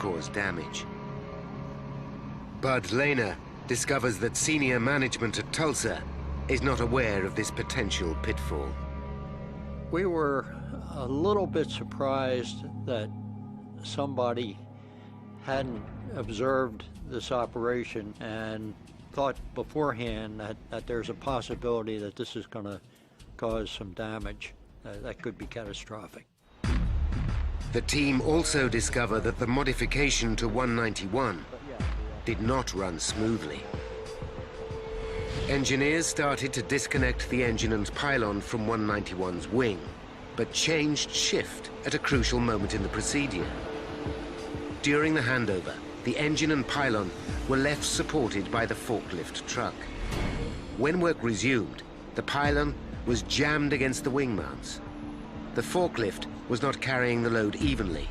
cause damage. Bud Lehner discovers that senior management at Tulsa is not aware of this potential pitfall. We were a little bit surprised that somebody hadn't observed this operation and thought beforehand that there's a possibility that this is going to cause some damage that could be catastrophic. The team also discover that the modification to 191 did not run smoothly. Engineers started to disconnect the engine and pylon from 191's wing, but changed shift at a crucial moment in the procedure. During the handover, the engine and pylon were left supported by the forklift truck. When work resumed, the pylon was jammed against the wing mounts. The forklift was not carrying the load evenly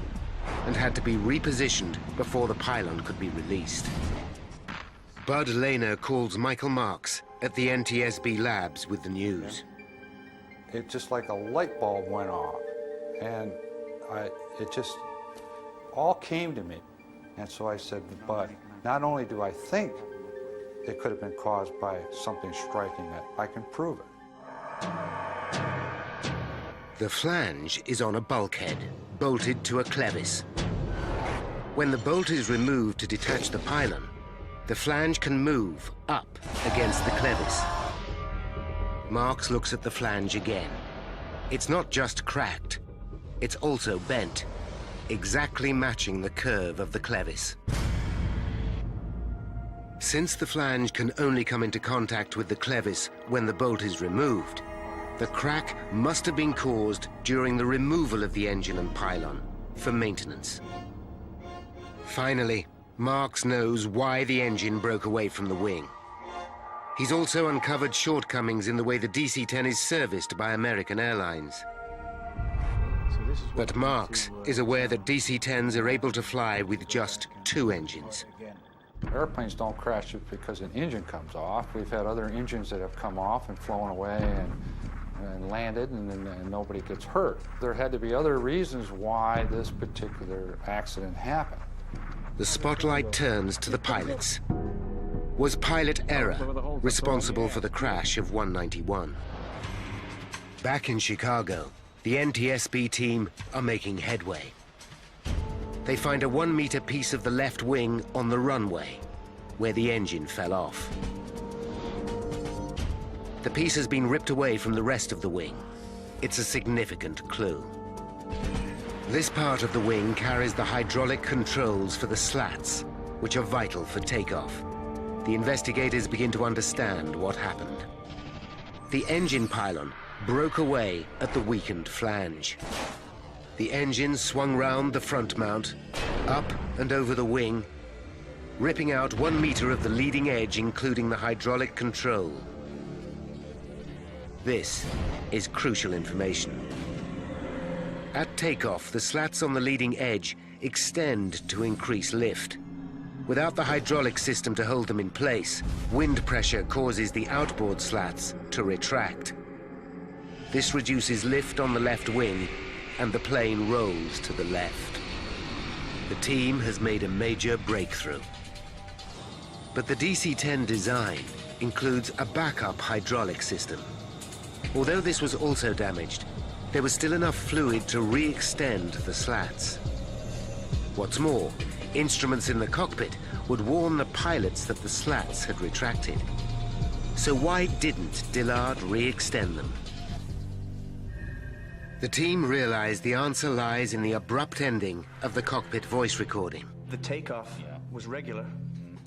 and had to be repositioned before the pylon could be released. Bud Lehner calls Michael Marks at the NTSB labs with the news. It just like a light bulb went off, and it just all came to me. And so I said, Bud, not only do I think it could have been caused by something striking it, I can prove it. The flange is on a bulkhead, bolted to a clevis. When the bolt is removed to detach the pylon, the flange can move up against the clevis. Marks looks at the flange again. It's not just cracked, it's also bent, exactly matching the curve of the clevis. Since the flange can only come into contact with the clevis when the bolt is removed, the crack must have been caused during the removal of the engine and pylon for maintenance. Finally, Marks knows why the engine broke away from the wing. He's also uncovered shortcomings in the way the DC-10 is serviced by American Airlines. But Marks is aware that DC-10s are able to fly with just 2 engines. Airplanes don't crash just because an engine comes off. We've had other engines that have come off and flown away and landed, and nobody gets hurt. There had to be other reasons why this particular accident happened. The spotlight turns to the pilots. Was pilot error responsible for the crash of 191? Back in Chicago, the NTSB team are making headway. They find a 1-meter piece of the left wing on the runway, where the engine fell off. The piece has been ripped away from the rest of the wing. It's a significant clue. This part of the wing carries the hydraulic controls for the slats, which are vital for takeoff. The investigators begin to understand what happened. The engine pylon broke away at the weakened flange. The engine swung round the front mount, up and over the wing, ripping out 1 meter of the leading edge, including the hydraulic control. This is crucial information. At takeoff, the slats on the leading edge extend to increase lift. Without the hydraulic system to hold them in place, wind pressure causes the outboard slats to retract. This reduces lift on the left wing, and the plane rolls to the left. The team has made a major breakthrough. But the DC-10 design includes a backup hydraulic system. Although this was also damaged, there was still enough fluid to re-extend the slats. What's more, instruments in the cockpit would warn the pilots that the slats had retracted. So why didn't Dillard re-extend them? The team realized the answer lies in the abrupt ending of the cockpit voice recording. The takeoff was regular.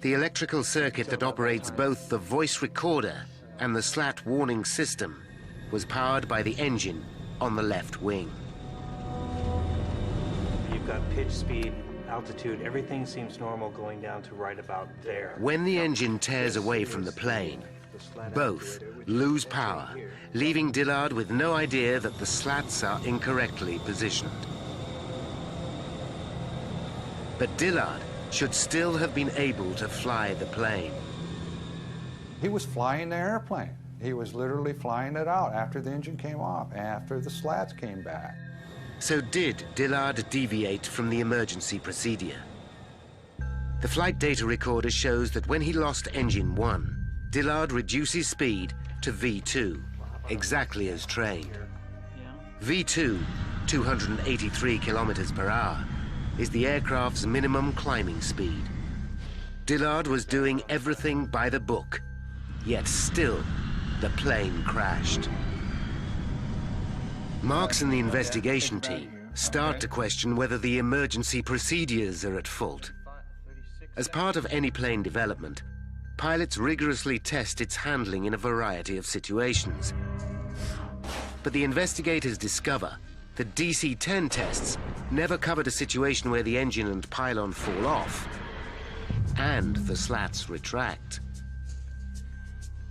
The electrical circuit that operates both the voice recorder and the slat warning system was powered by the engine on the left wing. You've got pitch, speed, altitude, everything seems normal going down to right about there. When the engine tears away from the plane, both lose power, leaving Dillard with no idea that the slats are incorrectly positioned. But Dillard should still have been able to fly the plane. He was flying the airplane. He was literally flying it out after the engine came off, after the slats came back. So did Dillard deviate from the emergency procedure? The flight data recorder shows that when he lost engine 1, Dillard reduces speed to V2, exactly as trained. V2, 283 kilometers per hour, is the aircraft's minimum climbing speed. Dillard was doing everything by the book, yet still, the plane crashed. Marks and the investigation team start to question whether the emergency procedures are at fault. As part of any plane development, pilots rigorously test its handling in a variety of situations. But the investigators discover that DC-10 tests never covered a situation where the engine and pylon fall off and the slats retract.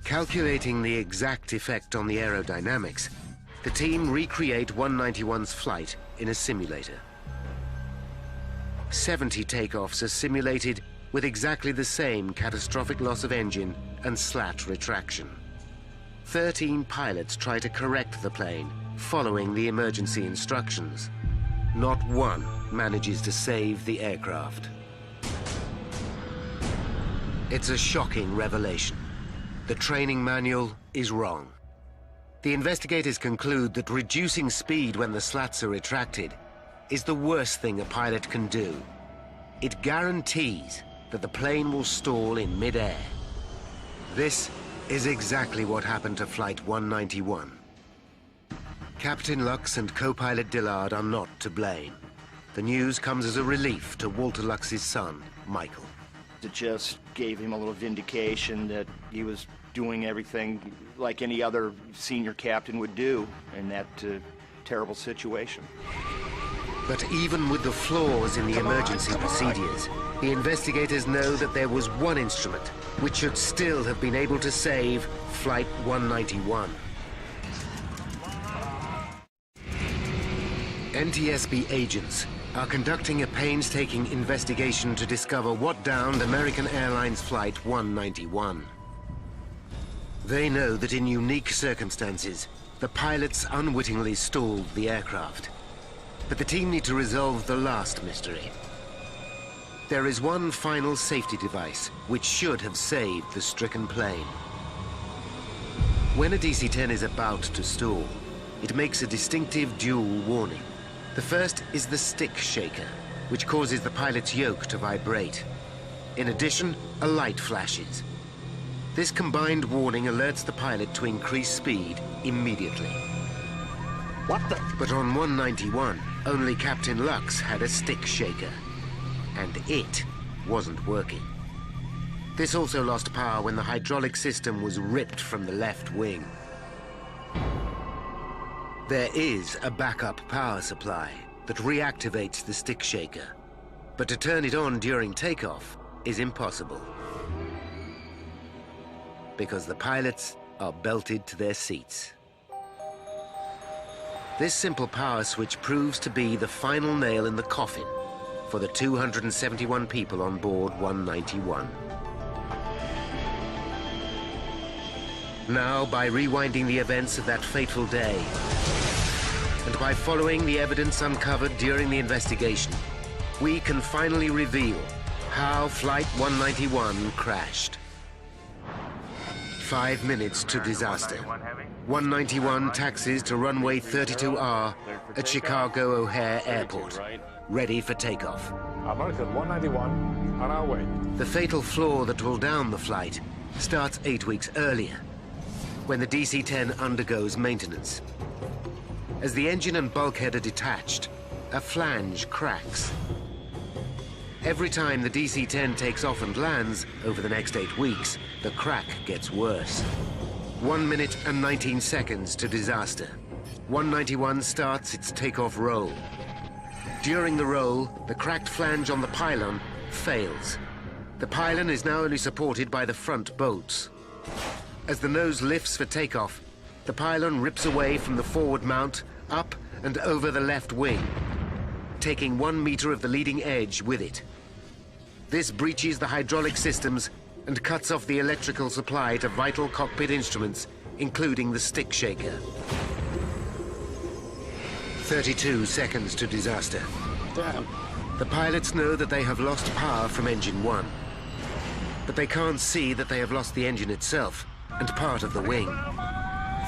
Calculating the exact effect on the aerodynamics, the team recreate 191's flight in a simulator. 70 takeoffs are simulated with exactly the same catastrophic loss of engine and slat retraction. 13 pilots try to correct the plane following the emergency instructions. Not one manages to save the aircraft. It's a shocking revelation. The training manual is wrong. The investigators conclude that reducing speed when the slats are retracted is the worst thing a pilot can do. It guarantees that the plane will stall in mid-air. This is exactly what happened to Flight 191. Captain Lux and co-pilot Dillard are not to blame. The news comes as a relief to Walter Lux's son, Michael. It just gave him a little vindication that he was doing everything like any other senior captain would do in that terrible situation. But even with the flaws in the emergency procedures, the investigators know that there was one instrument which should still have been able to save Flight 191. NTSB agents are conducting a painstaking investigation to discover what downed American Airlines Flight 191. They know that in unique circumstances, the pilots unwittingly stalled the aircraft. But the team need to resolve the last mystery. There is one final safety device which should have saved the stricken plane. When a DC-10 is about to stall, it makes a distinctive dual warning. The first is the stick shaker, which causes the pilot's yoke to vibrate. In addition, a light flashes. This combined warning alerts the pilot to increase speed immediately. What the? But on 191, only Captain Lux had a stick shaker, and it wasn't working. This also lost power when the hydraulic system was ripped from the left wing. There is a backup power supply that reactivates the stick shaker, but to turn it on during takeoff is impossible, because the pilots are belted to their seats. This simple power switch proves to be the final nail in the coffin for the 271 people on board 191. Now, by rewinding the events of that fateful day, and by following the evidence uncovered during the investigation, we can finally reveal how Flight 191 crashed. 5 minutes to disaster. 191 taxis to runway 32R at Chicago O'Hare Airport, ready for takeoff. American 191, on our way. The fatal flaw that will down the flight starts 8 weeks earlier, when the DC-10 undergoes maintenance. As the engine and bulkhead are detached, a flange cracks. Every time the DC-10 takes off and lands over the next 8 weeks, the crack gets worse. 1 minute and 19 seconds to disaster. 191 starts its takeoff roll. During the roll, the cracked flange on the pylon fails. The pylon is now only supported by the front bolts. As the nose lifts for takeoff, the pylon rips away from the forward mount, up and over the left wing, taking 1 meter of the leading edge with it. This breaches the hydraulic systems and cuts off the electrical supply to vital cockpit instruments, including the stick shaker. 32 seconds to disaster. Damn. The pilots know that they have lost power from engine 1, but they can't see that they have lost the engine itself and part of the wing.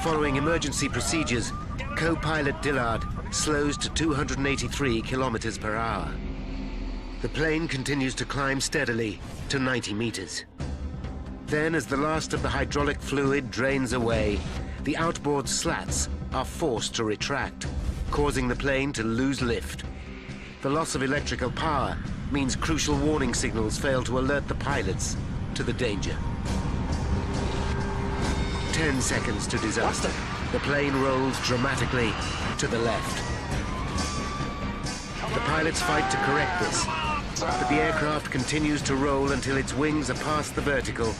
Following emergency procedures, co-pilot Dillard slows to 283 kilometers per hour. The plane continues to climb steadily to 90 meters. Then, as the last of the hydraulic fluid drains away, the outboard slats are forced to retract, causing the plane to lose lift. The loss of electrical power means crucial warning signals fail to alert the pilots to the danger. 10 seconds to disaster. The plane rolls dramatically to the left. The pilots fight to correct this, but the aircraft continues to roll until its wings are past the vertical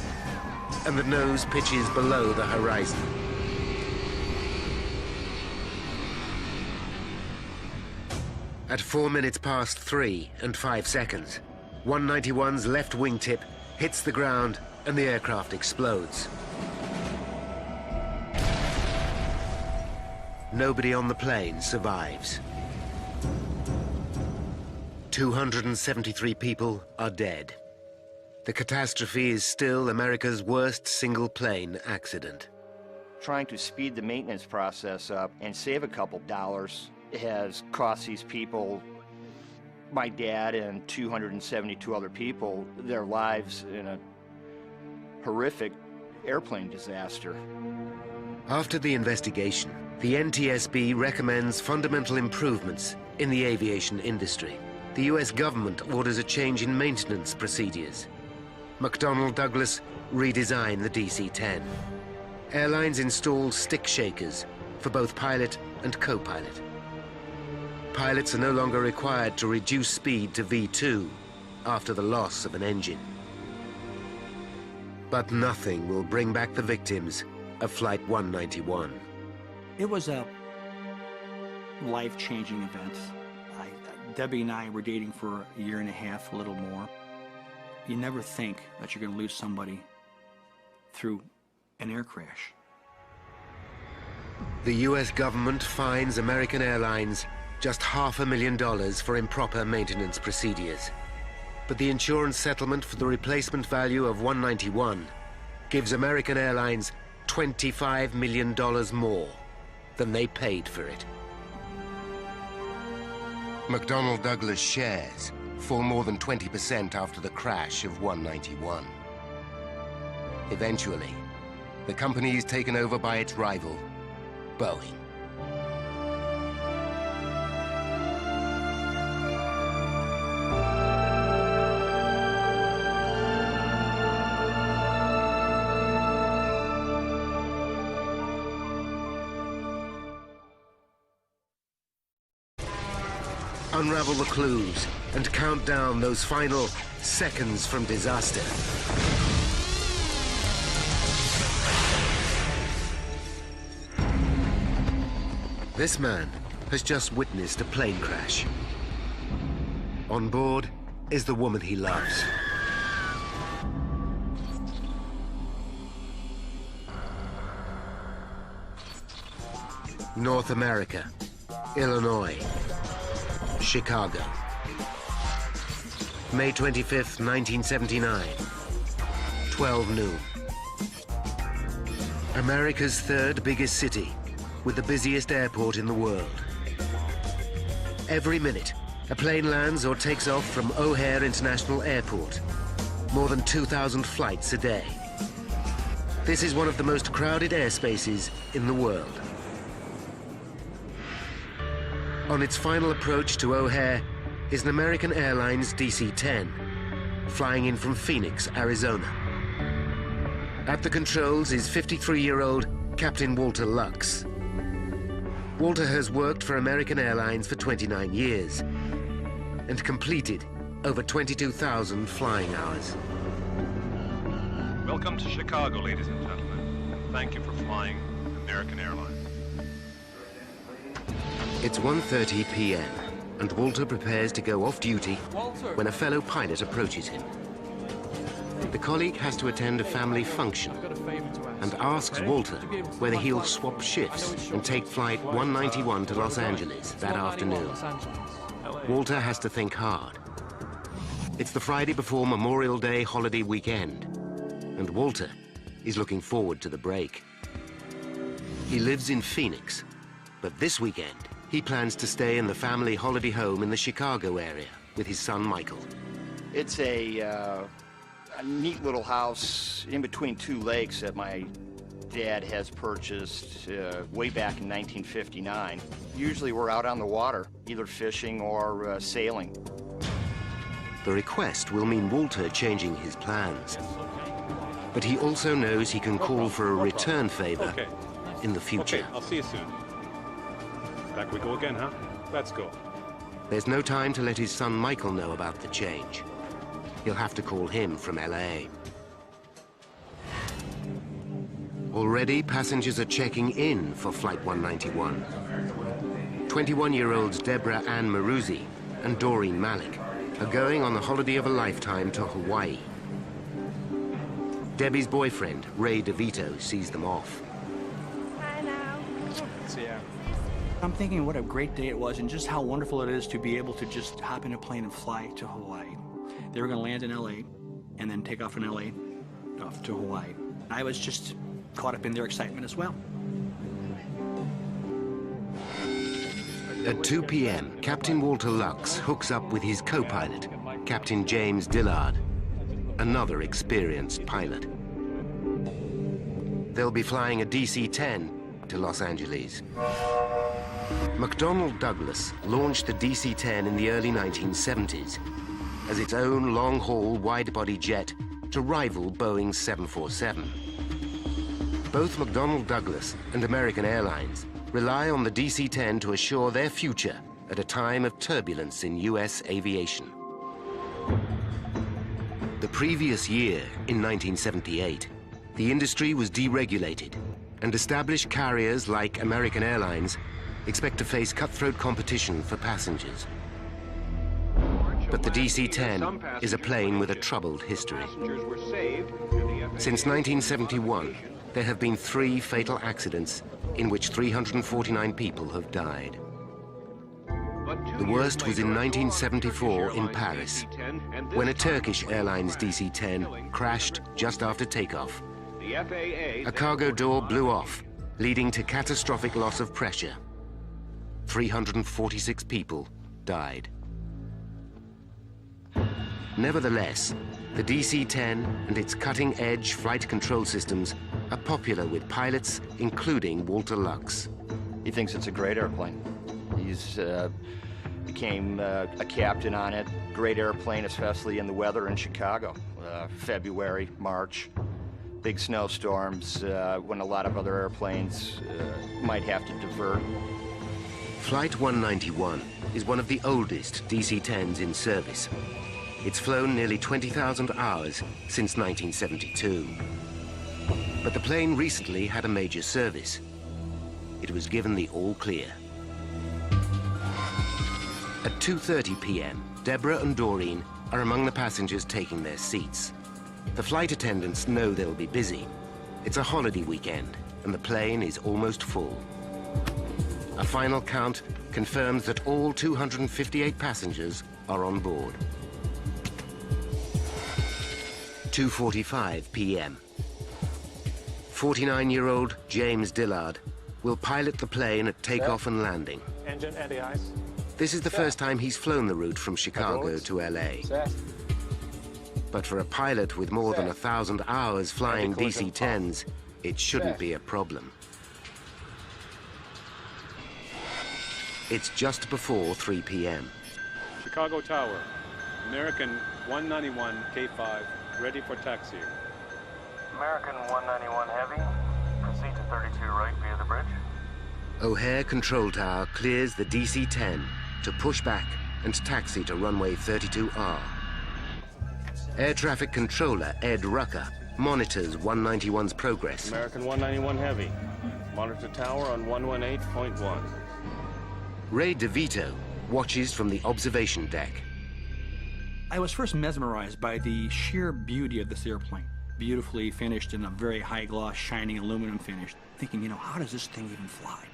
and the nose pitches below the horizon. At 4 minutes past 3 and 5 seconds, 191's left wingtip hits the ground and the aircraft explodes. Nobody on the plane survives. 273 people are dead. The catastrophe is still America's worst single-plane accident. Trying to speed the maintenance process up and save a couple dollars has cost these people, my dad and 272 other people, their lives in a horrific airplane disaster. After the investigation, the NTSB recommends fundamental improvements in the aviation industry. The US government orders a change in maintenance procedures. McDonnell Douglas redesigned the DC-10. Airlines installed stick shakers for both pilot and co-pilot. Pilots are no longer required to reduce speed to V2 after the loss of an engine. But nothing will bring back the victims of Flight 191. It was a life-changing event. Debbie and I were dating for a year and a half, a little more. You never think that you're going to lose somebody through an air crash. The US government fines American Airlines just $500,000 for improper maintenance procedures. But the insurance settlement for the replacement value of 191 gives American Airlines $25 million more than they paid for it. McDonnell Douglas shares fall more than 20% after the crash of 191. Eventually, the company is taken over by its rival, Boeing. Unravel the clues and count down those final seconds from disaster. This man has just witnessed a plane crash. On board is the woman he loves. North America, Illinois, Chicago. May 25th, 1979, 12 noon. America's third biggest city, with the busiest airport in the world. Every minute, a plane lands or takes off from O'Hare International Airport. More than 2,000 flights a day. This is one of the most crowded airspaces in the world. On its final approach to O'Hare is an American Airlines DC-10, flying in from Phoenix, Arizona. At the controls is 53-year-old Captain Walter Lux. Walter has worked for American Airlines for 29 years and completed over 22,000 flying hours. Welcome to Chicago, ladies and gentlemen. Thank you for flying American Airlines. It's 1:30 p.m. and Walter prepares to go off duty when a fellow pilot approaches him. The colleague has to attend a family function and asks Walter whether he'll swap shifts and take flight 191 to Los Angeles that afternoon. Walter has to think hard. It's the Friday before Memorial Day holiday weekend, and Walter is looking forward to the break. He lives in Phoenix, but this weekend he plans to stay in the family holiday home in the Chicago area with his son Michael. It's a neat little house in between two lakes that my dad has purchased way back in 1959. Usually we're out on the water, either fishing or sailing. The request will mean Walter changing his plans, but he also knows he can call for a return favor in the future. Okay, I'll see you soon. Back we go again, huh? Let's go. There's no time to let his son Michael know about the change. He'll have to call him from LA. Already, passengers are checking in for Flight 191. 21-year-olds Deborah Ann Maruzzi and Doreen Malik are going on the holiday of a lifetime to Hawaii. Debbie's boyfriend, Ray DeVito, sees them off. Bye now. See ya. I'm thinking what a great day it was and just how wonderful it is to be able to just hop in a plane and fly to Hawaii. They were going to land in LA and then take off from LA off to Hawaii. I was just caught up in their excitement as well. At 2 p.m., Captain Walter Lux hooks up with his co-pilot, Captain James Dillard, another experienced pilot. They'll be flying a DC-10 to Los Angeles. McDonnell Douglas launched the DC-10 in the early 1970s as its own long-haul wide-body jet to rival Boeing's 747. Both McDonnell Douglas and American Airlines rely on the DC-10 to assure their future at a time of turbulence in U.S. aviation. The previous year, in 1978, the industry was deregulated, and established carriers like American Airlines expect to face cutthroat competition for passengers. But the DC-10 is a plane with a troubled history. Since 1971, there have been 3 fatal accidents in which 349 people have died. The worst was in 1974 in Paris, when a Turkish Airlines DC-10 crashed just after takeoff. A cargo door blew off, leading to catastrophic loss of pressure. 346 people died. Nevertheless, the DC-10 and its cutting-edge flight control systems are popular with pilots, including Walter Lux. He thinks it's a great airplane. He's became a captain on it. Great airplane, especially in the weather in Chicago. February, March, big snowstorms when a lot of other airplanes might have to divert. Flight 191 is one of the oldest DC-10s in service. It's flown nearly 20,000 hours since 1972. But the plane recently had a major service. It was given the all clear. At 2:30 p.m., Deborah and Doreen are among the passengers taking their seats. The flight attendants know they'll be busy. It's a holiday weekend, and the plane is almost full. A final count confirms that all 258 passengers are on board. 2:45 p.m. 49-year-old James Dillard will pilot the plane at takeoff and landing. Engine anti-ice. This is the first time he's flown the route from Chicago to LA. But for a pilot with more than 1,000 hours flying DC-10s, it shouldn't be a problem. It's just before 3 p.m. Chicago Tower, American 191 K5, ready for taxi. American 191 Heavy, proceed to 32 right via the bridge. O'Hare Control Tower clears the DC-10 to push back and taxi to runway 32R. Air traffic controller Ed Rucker monitors 191's progress. American 191 Heavy, monitor tower on 118.1. Ray DeVito watches from the observation deck. I was first mesmerized by the sheer beauty of this airplane. Beautifully finished in a very high gloss, shining aluminum finish. Thinking, you know, how does this thing even fly?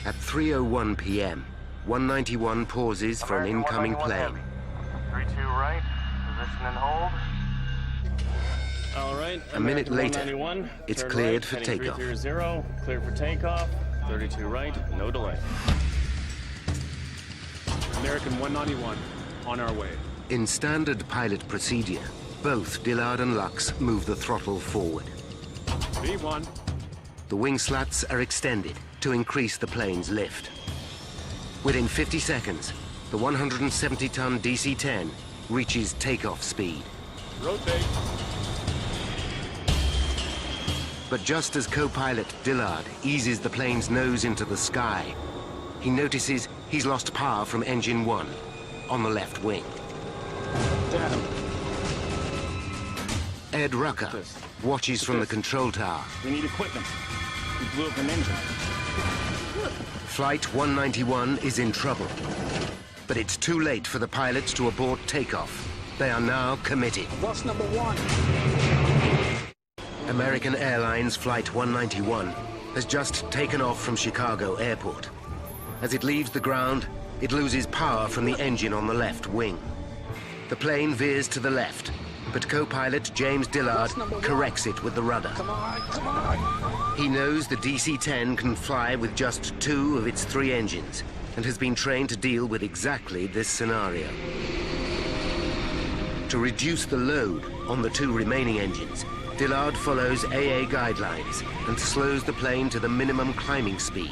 At 3:01 p.m., 191 pauses for an incoming plane. 32 right, position and hold. All right. A minute American later, 191, it's turn cleared right, for heading takeoff. 330, cleared for takeoff. 32 right, no delay. American 191, on our way. In standard pilot procedure, both Dillard and Lux move the throttle forward. V1. The wing slats are extended to increase the plane's lift. Within 50 seconds, the 170-ton DC-10 reaches takeoff speed. Rotate. But just as co-pilot Dillard eases the plane's nose into the sky, he notices he's lost power from engine 1 on the left wing. Damn. Ed Rucker watches from the control tower. We need equipment. We blew up an engine. Flight 191 is in trouble. But it's too late for the pilots to abort takeoff. They are now committed. Loss number 1. American Airlines Flight 191 has just taken off from Chicago Airport. As it leaves the ground, it loses power from the engine on the left wing. The plane veers to the left, but co-pilot James Dillard corrects it with the rudder. Come on, come on. He knows the DC-10 can fly with just 2 of its 3 engines and has been trained to deal with exactly this scenario. To reduce the load on the 2 remaining engines, Dillard follows AA guidelines and slows the plane to the minimum climbing speed,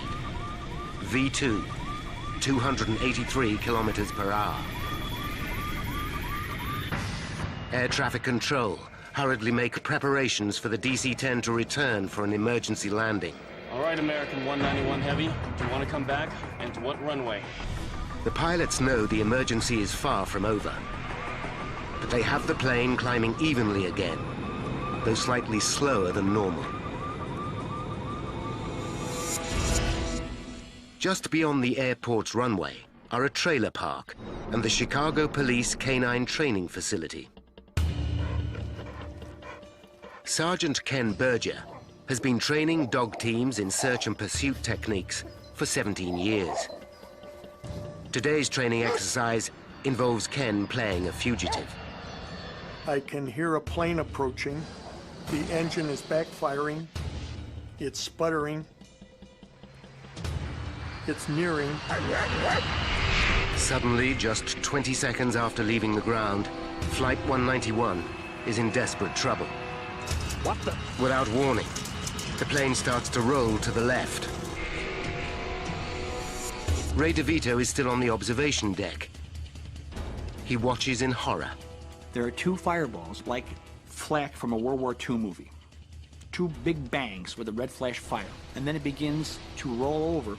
V2, 283 kilometers per hour. Air traffic control hurriedly make preparations for the DC-10 to return for an emergency landing. All right, American 191 Heavy. Do you want to come back? And to what runway? The pilots know the emergency is far from over, but they have the plane climbing evenly again, though slightly slower than normal. Just beyond the airport's runway are a trailer park and the Chicago Police Canine Training Facility. Sergeant Ken Berger has been training dog teams in search and pursuit techniques for 17 years. Today's training exercise involves Ken playing a fugitive. I can hear a plane approaching. The engine is backfiring. It's sputtering. It's nearing. Suddenly, just 20 seconds after leaving the ground, Flight 191 is in desperate trouble. What the? Without warning, the plane starts to roll to the left. Ray DeVito is still on the observation deck. He watches in horror. There are 2 fireballs, like flak from a World War II movie. 2 big bangs with a red flash fire, and then it begins to roll over.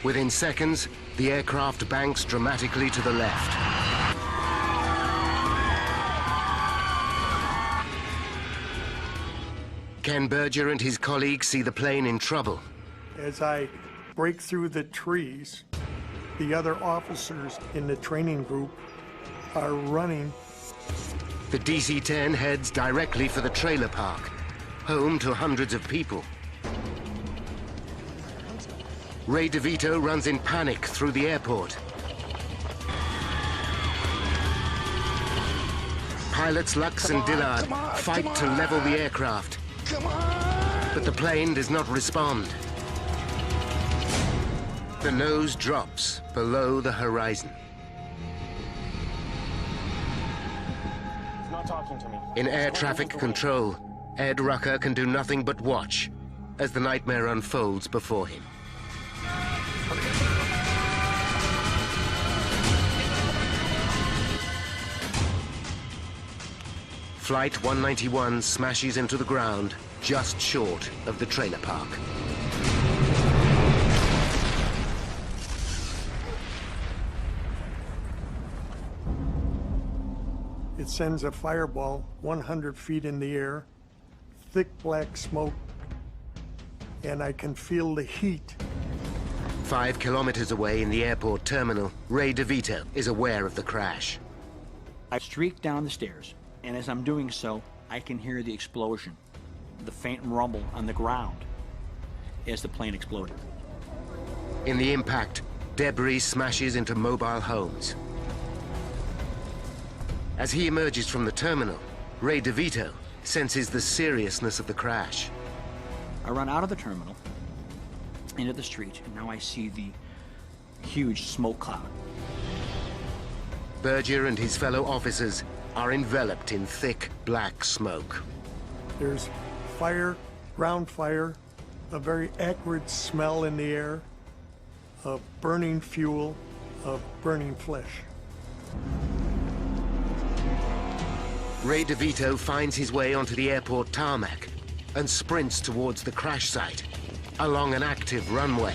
Within seconds, the aircraft banks dramatically to the left. Ken Berger and his colleagues see the plane in trouble. As I break through the trees, the other officers in the training group are running. The DC-10 heads directly for the trailer park, home to hundreds of people. Ray DeVito runs in panic through the airport. Pilots Lux and Dillard fight to level the aircraft. But the plane does not respond. The nose drops below the horizon. He's not talking to me. In air traffic control, Ed Rucker can do nothing but watch as the nightmare unfolds before him. Flight 191 smashes into the ground just short of the trailer park. It sends a fireball 100 feet in the air, thick black smoke, and I can feel the heat. 5 kilometers away in the airport terminal, Ray DeVito is aware of the crash. I streak down the stairs, and as I'm doing so, I can hear the explosion, the faint rumble on the ground as the plane exploded. In the impact, Debris smashes into mobile homes. As he emerges from the terminal, Ray DeVito senses the seriousness of the crash. I run out of the terminal, into the street, and now I see the huge smoke cloud. Berger and his fellow officers are enveloped in thick, black smoke. There's fire, ground fire, a very acrid smell in the air of burning fuel, of burning flesh. Ray DeVito finds his way onto the airport tarmac and sprints towards the crash site, along an active runway.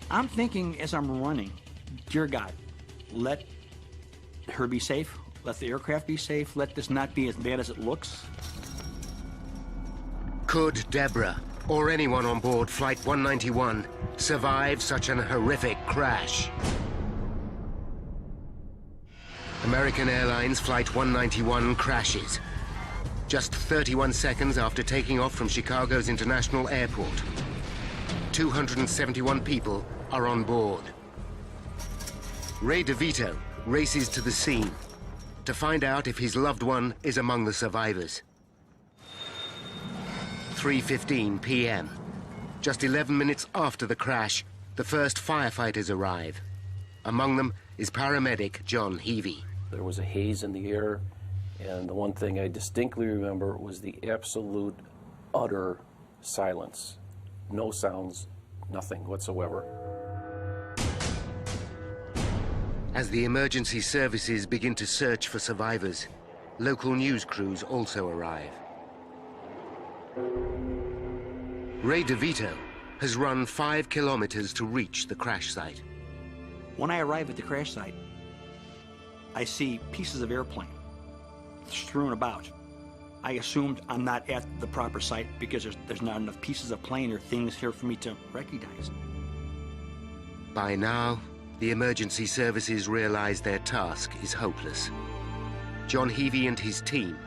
I'm thinking as I'm running, dear God, let her be safe, let the aircraft be safe, let this not be as bad as it looks. Could Deborah, or anyone on board Flight 191, survive such an horrific crash? American Airlines Flight 191 crashes. Just 31 seconds after taking off from Chicago's International Airport. 271 people are on board. Ray DeVito races to the scene to find out if his loved one is among the survivors. 3:15 p.m. Just 11 minutes after the crash, the first firefighters arrive. Among them is paramedic John Heavey. There was a haze in the air, and the one thing I distinctly remember was the absolute, utter silence. No sounds, nothing whatsoever. As the emergency services begin to search for survivors, local news crews also arrive. Ray DeVito has run 5 kilometers to reach the crash site. When I arrive at the crash site, I see pieces of airplane strewn about. I assumed I'm not at the proper site because there's not enough pieces of plane or things here for me to recognize. By now, the emergency services realize their task is hopeless. John Heavey and his team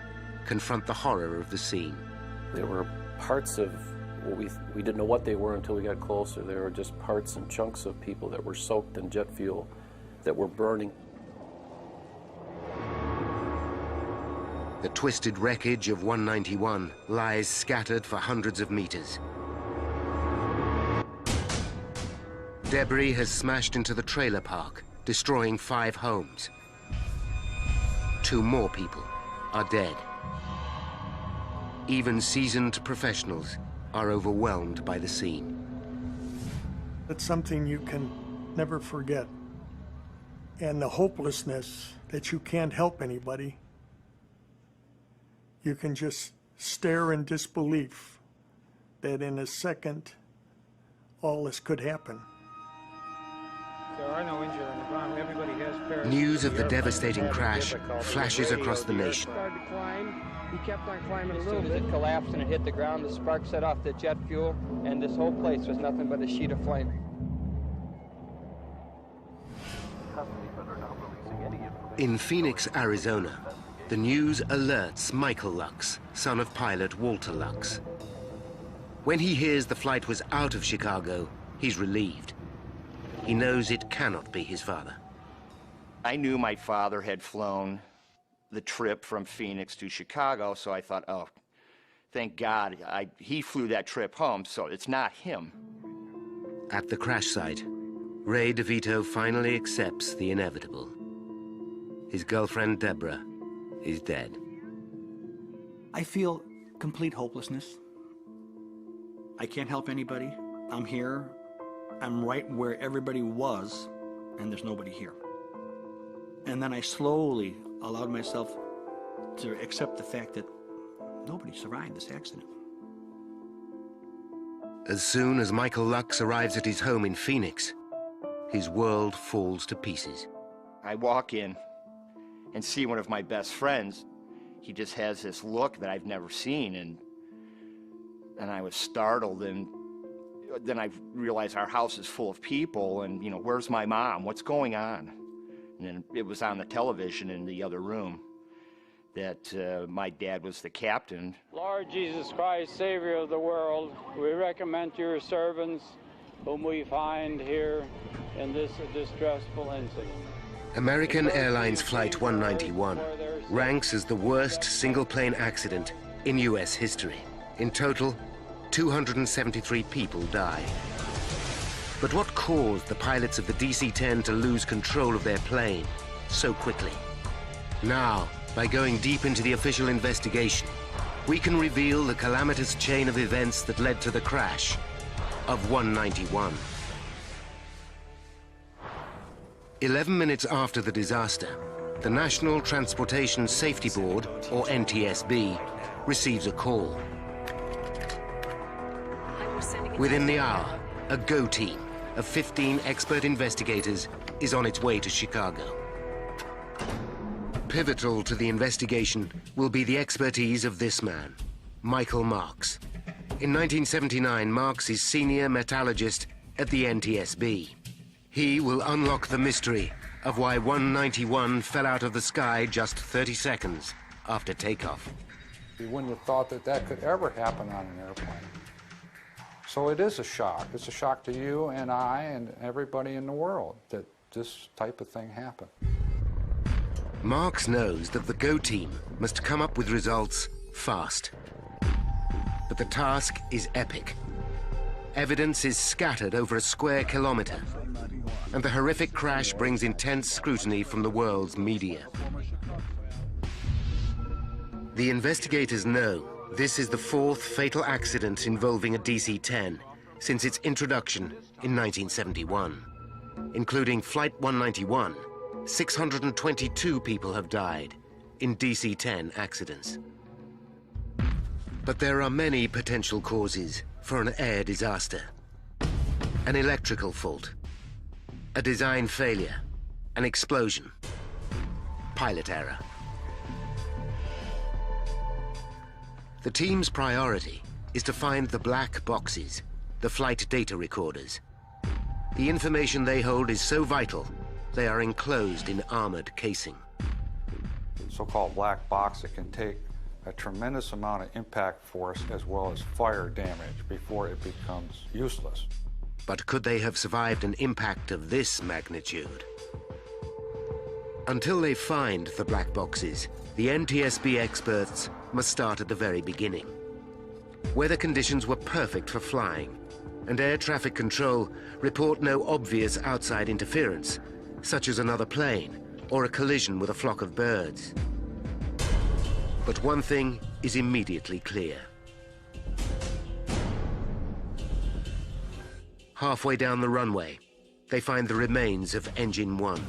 confront the horror of the scene. There were parts of what we didn't know what they were until we got closer. There were just parts and chunks of people that were soaked in jet fuel that were burning. The twisted wreckage of 191 lies scattered for hundreds of meters. Debris has smashed into the trailer park, destroying 5 homes. 2 more people are dead. Even seasoned professionals are overwhelmed by the scene. It's something you can never forget. And the hopelessness that you can't help anybody. You can just stare in disbelief that in a second, all this could happen. There are no injured on the ground. Everybody has parachutes. News of the devastating crash flashes across the nation. Started to climb. He kept on climbing a little bit. As soon as it collapsed and it hit the ground, the spark set off the jet fuel, and this whole place was nothing but a sheet of flame. In Phoenix, Arizona, the news alerts Michael Lux, son of pilot Walter Lux. When he hears the flight was out of Chicago, he's relieved. He knows it cannot be his father. I knew my father had flown the trip from Phoenix to Chicago, so I thought, oh, thank God, he flew that trip home, so it's not him. At the crash site, Ray DeVito finally accepts the inevitable. His girlfriend, Deborah, is dead. I feel complete hopelessness. I can't help anybody. I'm here. I'm right where everybody was, and there's nobody here. And then I slowly allowed myself to accept the fact that nobody survived this accident. As soon as Michael Lux arrives at his home in Phoenix, his world falls to pieces. I walk in and see one of my best friends. He just has this look that I've never seen, and I was startled, and then I realized our house is full of people, and, you know, where's my mom? What's going on? And then it was on the television in the other room. that my dad was the captain. Lord Jesus Christ, Savior of the world, we recommend to your servants whom we find here in this distressful incident. American Airlines Flight 191 ranks as the worst single-plane accident in U.S. history. In total, 273 people died. But what caused the pilots of the DC-10 to lose control of their plane so quickly? Now, by going deep into the official investigation, we can reveal the calamitous chain of events that led to the crash of 191. 11 minutes after the disaster, the National Transportation Safety Board, or NTSB, receives a call. Within the hour, a GO team of 15 expert investigators is on its way to Chicago. Pivotal to the investigation will be the expertise of this man, Michael Marks. In 1979, Marks is senior metallurgist at the NTSB. He will unlock the mystery of why 191 fell out of the sky just 30 seconds after takeoff. You wouldn't have thought that that could ever happen on an airplane. So it is a shock. It's a shock to you and I and everybody in the world that this type of thing happened. Marks knows that the GO team must come up with results fast. But the task is epic. Evidence is scattered over a square kilometer, and the horrific crash brings intense scrutiny from the world's media. The investigators know this is the fourth fatal accident involving a DC-10 since its introduction in 1971. Including Flight 191, 622 people have died in DC-10 accidents. But there are many potential causes for an air disaster. An electrical fault, a design failure, an explosion, pilot error. The team's priority is to find the black boxes, the flight data recorders. The information they hold is so vital, they are enclosed in armored casing. So-called black box, it can take a tremendous amount of impact force as well as fire damage before it becomes useless. But could they have survived an impact of this magnitude? Until they find the black boxes, the NTSB experts must start at the very beginning. Weather conditions were perfect for flying, and air traffic control report no obvious outside interference, such as another plane or a collision with a flock of birds. But one thing is immediately clear. Halfway down the runway, they find the remains of Engine 1.